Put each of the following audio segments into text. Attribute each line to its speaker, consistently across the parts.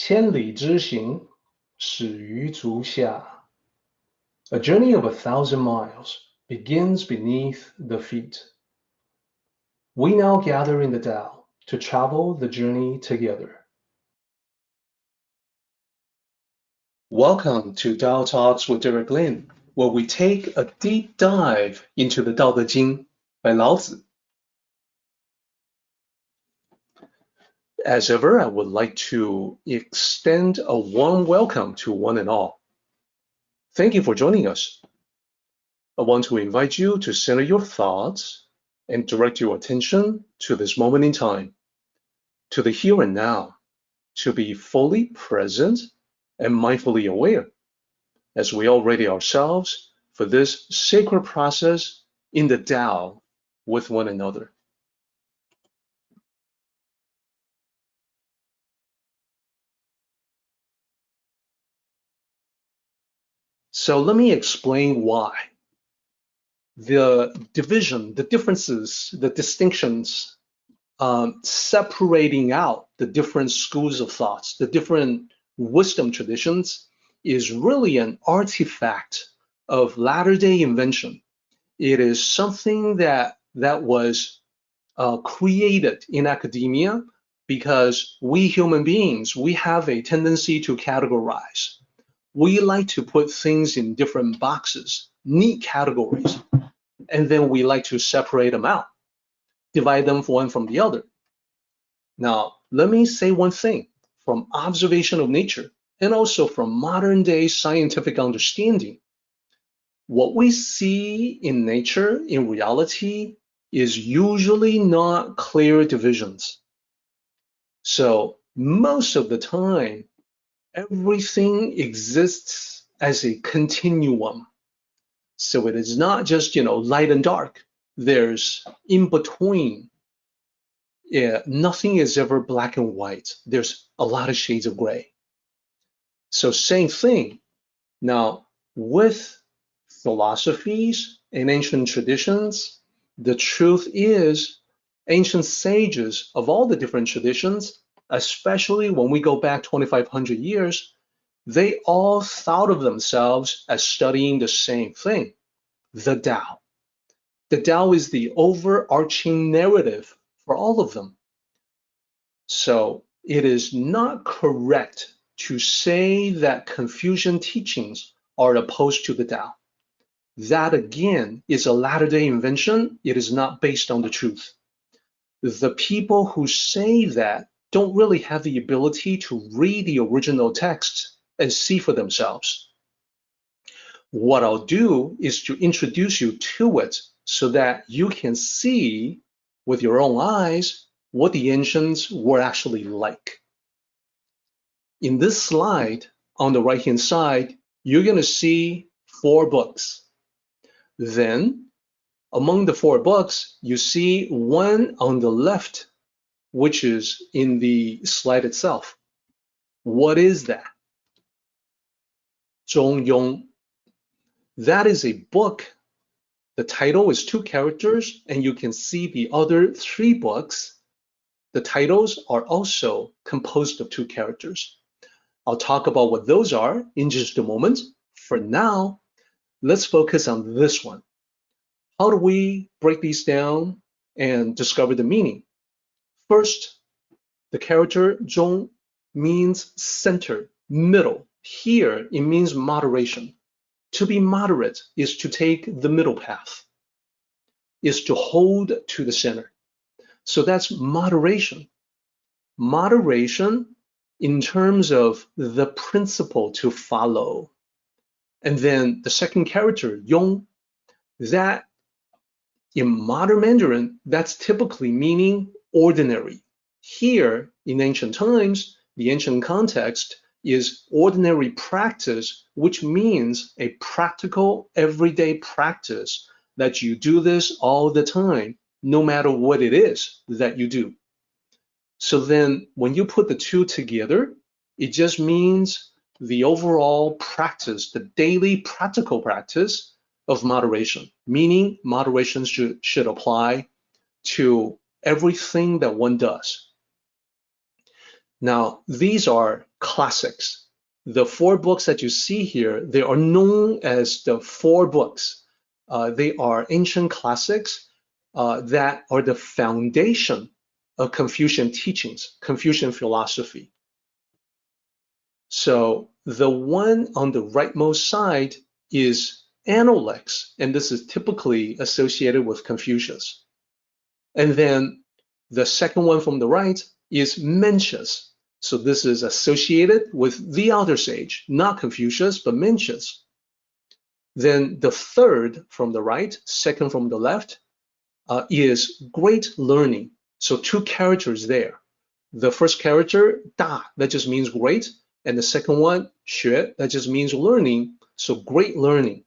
Speaker 1: 千里之行，始于足下. A journey of 1,000 miles begins beneath the feet. We now gather in the Tao to travel the journey together. Welcome to Tao Talks with Derek Lin, where we take a deep dive into the Daodejing by Lao Zi. As ever, I would like to extend a warm welcome to one and all. Thank you for joining us. I want to invite you to center your thoughts and direct your attention to this moment in time, to the here and now, to be fully present and mindfully aware as we all ready ourselves for this sacred process in the Tao with one another. So let me explain why. The division, the differences, the distinctions, separating out the different schools of thoughts, the different wisdom traditions, is really an artifact of latter-day invention. It is something that was created in academia because we human beings, we have a tendency to categorize. We like to put things in different boxes, neat categories, and then we like to separate them out, divide them one from the other. Now, let me say one thing from observation of nature and also from modern day scientific understanding. What we see in nature, in reality, is usually not clear divisions. So most of the time, everything exists as a continuum. So it is not just, light and dark. There's in between. Yeah, nothing is ever black and white. There's a lot of shades of gray. So same thing. Now, with philosophies and ancient traditions, the truth is ancient sages of all the different traditions, especially when we go back 2,500 years, they all thought of themselves as studying the same thing, the Tao. The Tao is the overarching narrative for all of them. So it is not correct to say that Confucian teachings are opposed to the Tao. That again is a latter-day invention. It is not based on the truth. The people who say that don't really have the ability to read the original text and see for themselves. What I'll do is to introduce you to it so that you can see with your own eyes what the ancients were actually like. In this slide, on the right-hand side, you're going to see 4 books. Then, among the 4 books, you see one on the left, which is in the slide itself. What is that? Zhuang. That is a book. The title is 2 characters, and you can see the other 3 books. The titles are also composed of 2 characters. I'll talk about what those are in just a moment. For now, let's focus on this one. How do we break these down and discover the meaning? First, the character Zhuang means center, middle. Here, it means moderation. To be moderate is to take the middle path, is to hold to the center. So that's moderation. Moderation in terms of the principle to follow. And then the second character, Yong, that in modern Mandarin, that's typically meaning ordinary. Here, in ancient times, the ancient context is ordinary practice, which means a practical, everyday practice that you do this all the time, no matter what it is that you do. So then when you put the 2 together, it just means the overall practice, the daily practical practice of moderation, meaning moderation should apply to everything that one does. Now, these are classics. The 4 books that you see here, they are known as the 4 books. They are ancient classics that are the foundation of Confucian teachings, Confucian philosophy. So the one on the rightmost side is Analects, and this is typically associated with Confucius. And then the second one from the right is Mencius. So this is associated with the elder sage, not Confucius, but Mencius. Then the third from the right, second from the left, is great learning. So 2 characters there. The first character, Da, that just means great. And the second one, Xue, that just means learning. So great learning.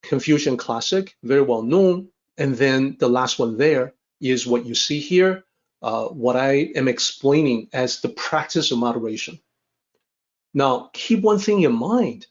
Speaker 1: Confucian classic, very well known. And then the last one there is what you see here, what I am explaining as the practice of moderation. Now, keep one thing in mind.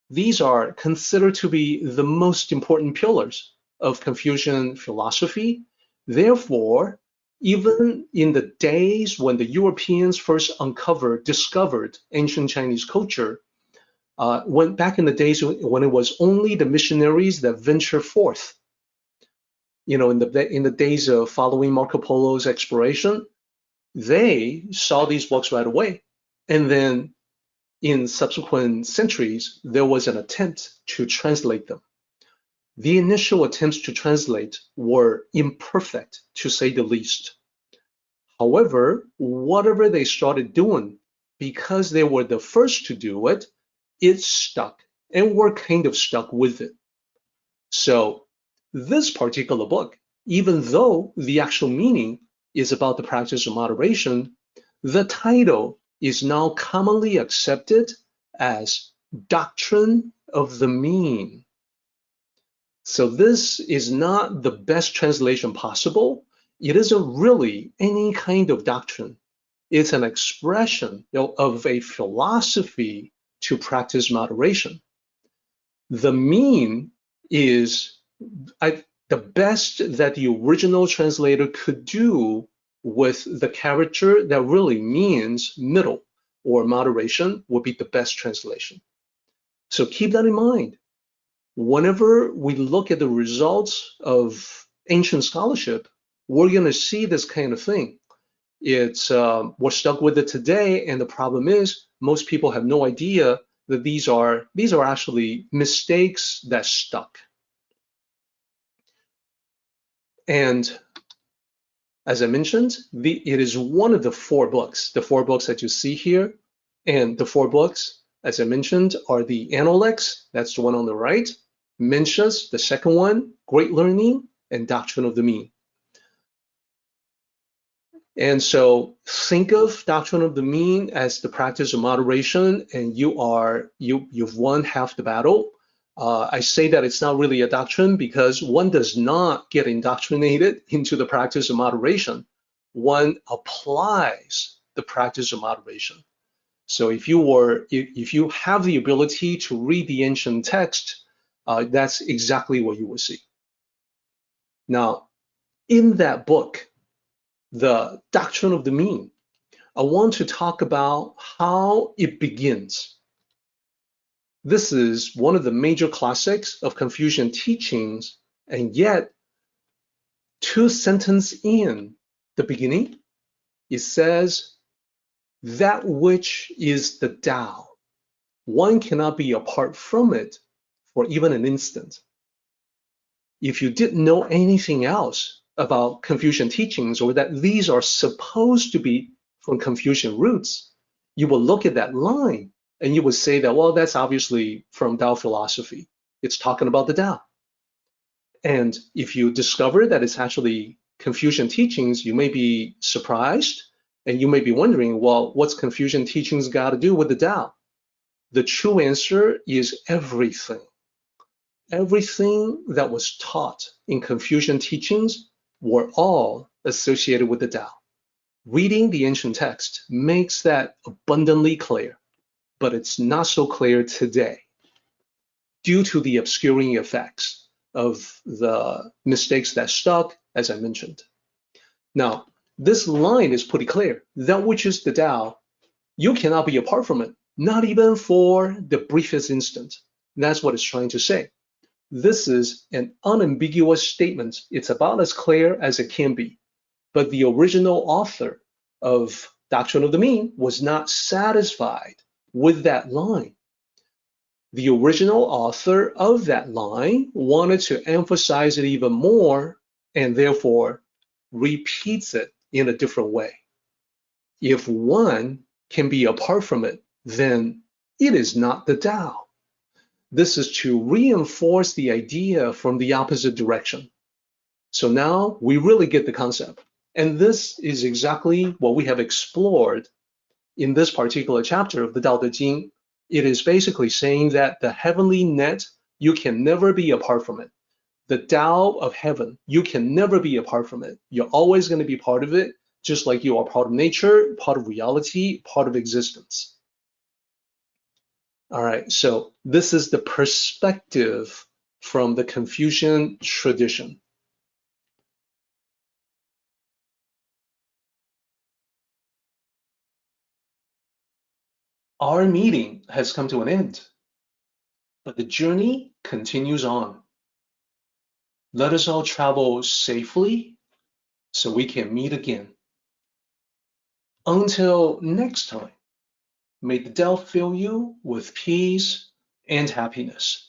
Speaker 1: These are considered to be the most important pillars of Confucian philosophy. Therefore, even in the days when the Europeans first discovered ancient Chinese culture, back in the days when it was only the missionaries that ventured forth, in the days of following Marco Polo's exploration, they saw these books right away. And then in subsequent centuries, there was an attempt to translate them. The initial attempts to translate were imperfect, to say the least. However, whatever they started doing, because they were the first to do it, it stuck, and we're kind of stuck with it. So this particular book, even though the actual meaning is about the practice of moderation, the title is now commonly accepted as Doctrine of the Mean. So this is not the best translation possible. It isn't really any kind of doctrine. It's an expression of a philosophy to practice moderation. The mean is the best that the original translator could do with the character that really means middle or moderation would be the best translation. So keep that in mind. Whenever we look at the results of ancient scholarship, we're going to see this kind of thing. We're stuck with it today, and the problem is most people have no idea that these are actually mistakes that stuck. And as I mentioned, it is one of the 4 books, the 4 books that you see here. And the 4 books, as I mentioned, are the Analects, that's the one on the right, Mencius, the second one, Great Learning, and Doctrine of the Mean. And so think of Doctrine of the Mean as the practice of moderation, and you've won half the battle. I say that it's not really a doctrine because one does not get indoctrinated into the practice of moderation. One applies the practice of moderation. So if you have the ability to read the ancient text, that's exactly what you will see. Now, in that book, the Doctrine of the Mean, I want to talk about how it begins. This is one of the major classics of Confucian teachings, and yet 2 sentences in the beginning, it says, that which is the Tao, one cannot be apart from it for even an instant. If you didn't know anything else about Confucian teachings, or that these are supposed to be from Confucian roots, you will look at that line and you would say that, well, that's obviously from Tao philosophy. It's talking about the Tao. And if you discover that it's actually Confucian teachings, you may be surprised and you may be wondering, well, what's Confucian teachings got to do with the Tao? The true answer is everything. Everything that was taught in Confucian teachings were all associated with the Tao. Reading the ancient text makes that abundantly clear, but it's not so clear today due to the obscuring effects of the mistakes that stuck, as I mentioned. Now, this line is pretty clear. That which is the Tao, You cannot be apart from it, not even for the briefest instant. That's what it's trying to say. This is an unambiguous statement. It's about as clear as it can be. But the original author of Doctrine of the Mean was not satisfied with that line. The original author of that line wanted to emphasize it even more and therefore repeats it in a different way. If one can be apart from it, then it is not the Tao. This is to reinforce the idea from the opposite direction. So now we really get the concept. And this is exactly what we have explored in this particular chapter of the Daodejing. It is basically saying that the heavenly net, you can never be apart from it. The Tao of heaven, you can never be apart from it. You're always going to be part of it, just like you are part of nature, part of reality, part of existence. All right, so this is the perspective from the Confucian tradition. Our meeting has come to an end, but the journey continues on. Let us all travel safely so we can meet again. Until next time, may the Tao fill you with peace and happiness.